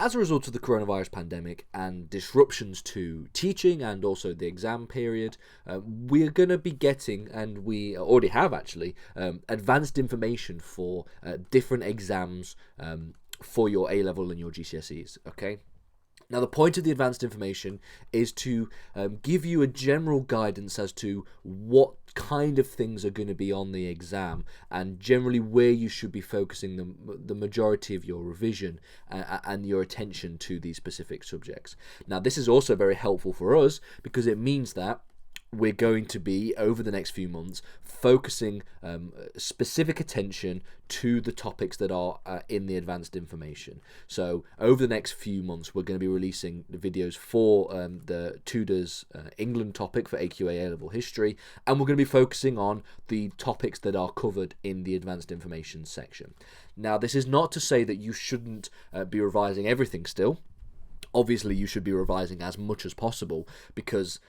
as a result of the coronavirus pandemic and disruptions to teaching and also the exam period, we're going to be getting, and we already have actually, advanced information for different exams for your A-level and your GCSEs, okay? Now, the point of the advanced information is to give you a general guidance as to what kind of things are going to be on the exam and generally where you should be focusing the majority of your revision and your attention to these specific subjects. Now, this is also very helpful for us because it means that we're going to be, over the next few months, focusing specific attention to the topics that are in the advanced information. So over the next few months, we're going to be releasing the videos for the Tudors England topic for AQA A-level history, and we're going to be focusing on the topics that are covered in the advanced information section. Now, this is not to say that you shouldn't be revising everything still. Obviously, you should be revising as much as possible because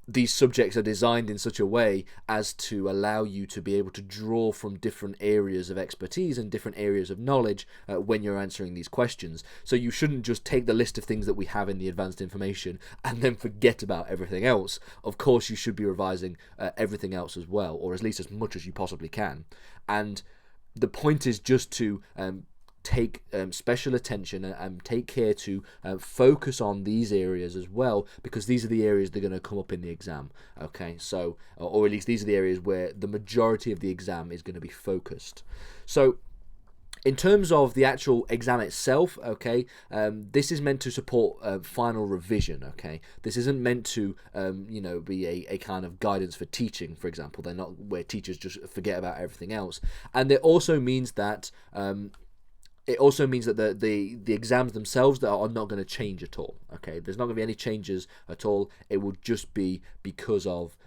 these subjects are designed in such a way as to allow you to be able to draw from different areas of expertise and different areas of knowledge when you're answering these questions. So you shouldn't just take the list of things that we have in the advanced information and then forget about everything else. Of course, you should be revising everything else as well, or at least as much as you possibly can. And the point is just to take special attention and take care to focus on these areas as well, because these are the areas that are going to come up in the exam. Okay, so, or at least these are the areas where the majority of the exam is going to be focused. So in terms of the actual exam itself, okay, this is meant to support final revision, okay? This isn't meant to, be a kind of guidance for teaching, for example. They're not where teachers just forget about everything else. And it also means that the exams themselves that are not going to change at all. Okay, there's not going to be any changes at all. It will just be because of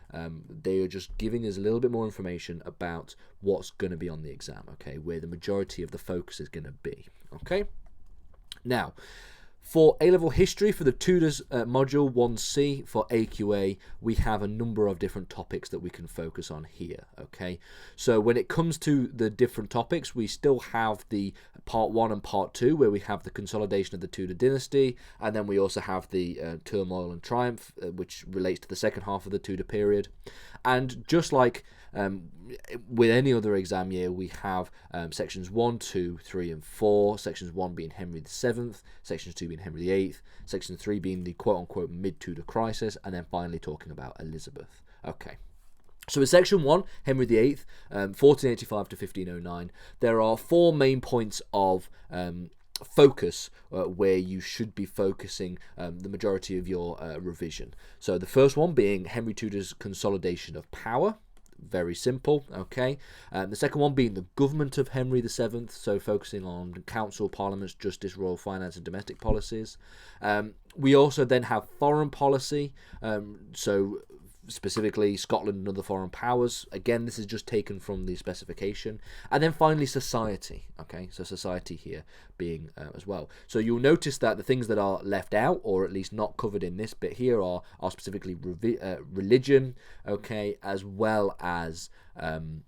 they are just giving us a little bit more information about what's going to be on the exam. Okay, where the majority of the focus is going to be. Okay, now, for A-level history, for the Tudors module 1C for AQA, we have a number of different topics that we can focus on here, okay? So when it comes to the different topics, we still have the part 1 and part 2, where we have the consolidation of the Tudor dynasty, and then we also have the turmoil and triumph, which relates to the second half of the Tudor period. And just like with any other exam year, we have sections 1, 2, 3, and 4. Sections 1 being Henry VII, sections 2 being Henry VIII, section 3 being the quote-unquote mid-Tudor crisis, and then finally talking about Elizabeth. Okay. So in section 1, Henry VIII, 1485 to 1509, there are 4 main points of focus where you should be focusing the majority of your revision. So the first one being Henry Tudor's consolidation of power. Very simple, okay. The second one being the government of Henry VII, so focusing on council, parliaments, justice, royal finance, and domestic policies. We also then have foreign policy, so specifically Scotland and other foreign powers. Again, this is just taken from the specification. And then finally society, okay, so society here being as well. So you'll notice that the things that are left out, or at least not covered in this bit here, are specifically religion, okay, as well as the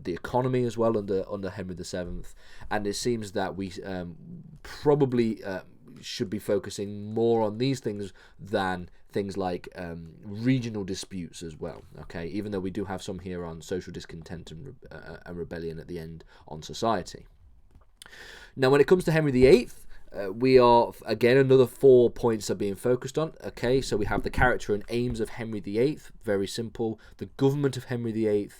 economy as well under Henry VII. And it seems that we probably should be focusing more on these things than things like regional disputes as well, okay, even though we do have some here on social discontent and rebellion at the end on society. Now, when it comes to Henry VIII, we are, again, another 4 points are being focused on, okay, so we have the character and aims of Henry VIII, very simple, the government of Henry VIII,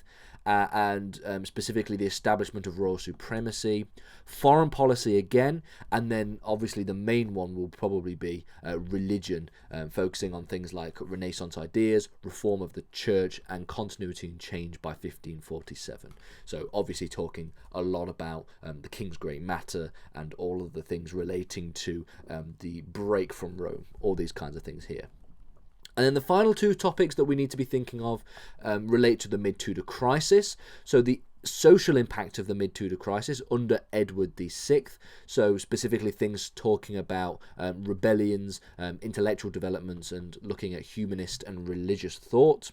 and specifically the establishment of royal supremacy, foreign policy again, and then obviously the main one will probably be religion, focusing on things like Renaissance ideas, reform of the church, and continuity and change by 1547. So obviously talking a lot about the King's Great Matter and all of the things relating to the break from Rome, all these kinds of things here. And then the final 2 topics that we need to be thinking of relate to the mid-Tudor crisis. So the social impact of the mid-Tudor crisis under Edward VI. So specifically things talking about rebellions, intellectual developments, and looking at humanist and religious thought.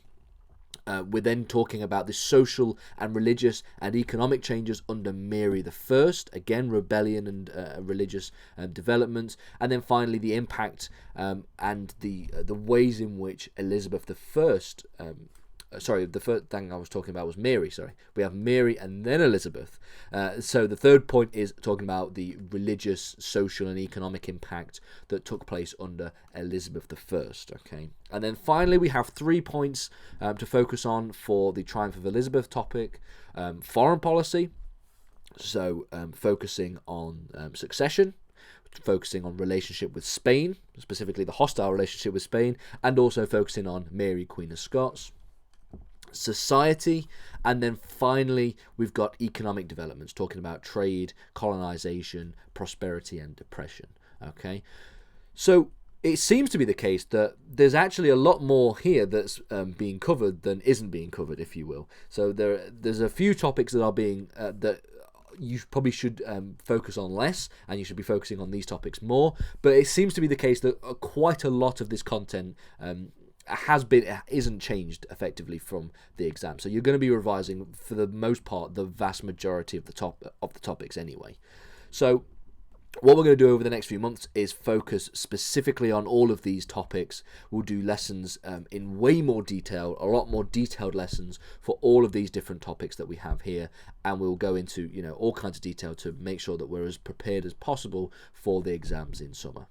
We're then talking about the social and religious and economic changes under Mary I, again rebellion and religious developments, and then finally the impact and the ways in which Elizabeth I. The first thing I was talking about was Mary. We have Mary and then Elizabeth. So the third point is talking about the religious, social, and economic impact that took place under Elizabeth I. Okay, and then finally we have 3 points to focus on for the Triumph of Elizabeth topic: foreign policy. So focusing on succession, focusing on relationship with Spain, specifically the hostile relationship with Spain, and also focusing on Mary, Queen of Scots. Society, and then finally we've got economic developments, talking about trade, colonization, prosperity, and depression. Okay, so it seems to be the case that there's actually a lot more here that's being covered than isn't being covered, if you will. So there's a few topics that are being that you probably should focus on less, and you should be focusing on these topics more. But it seems to be the case that quite a lot of this content isn't changed effectively from the exam. So you're going to be revising, for the most part, the vast majority of the topics anyway. So what we're going to do over the next few months is focus specifically on all of these topics. We'll do lessons in way more detail, a lot more detailed lessons for all of these different topics that we have here, and we'll go into all kinds of detail to make sure that we're as prepared as possible for the exams in summer.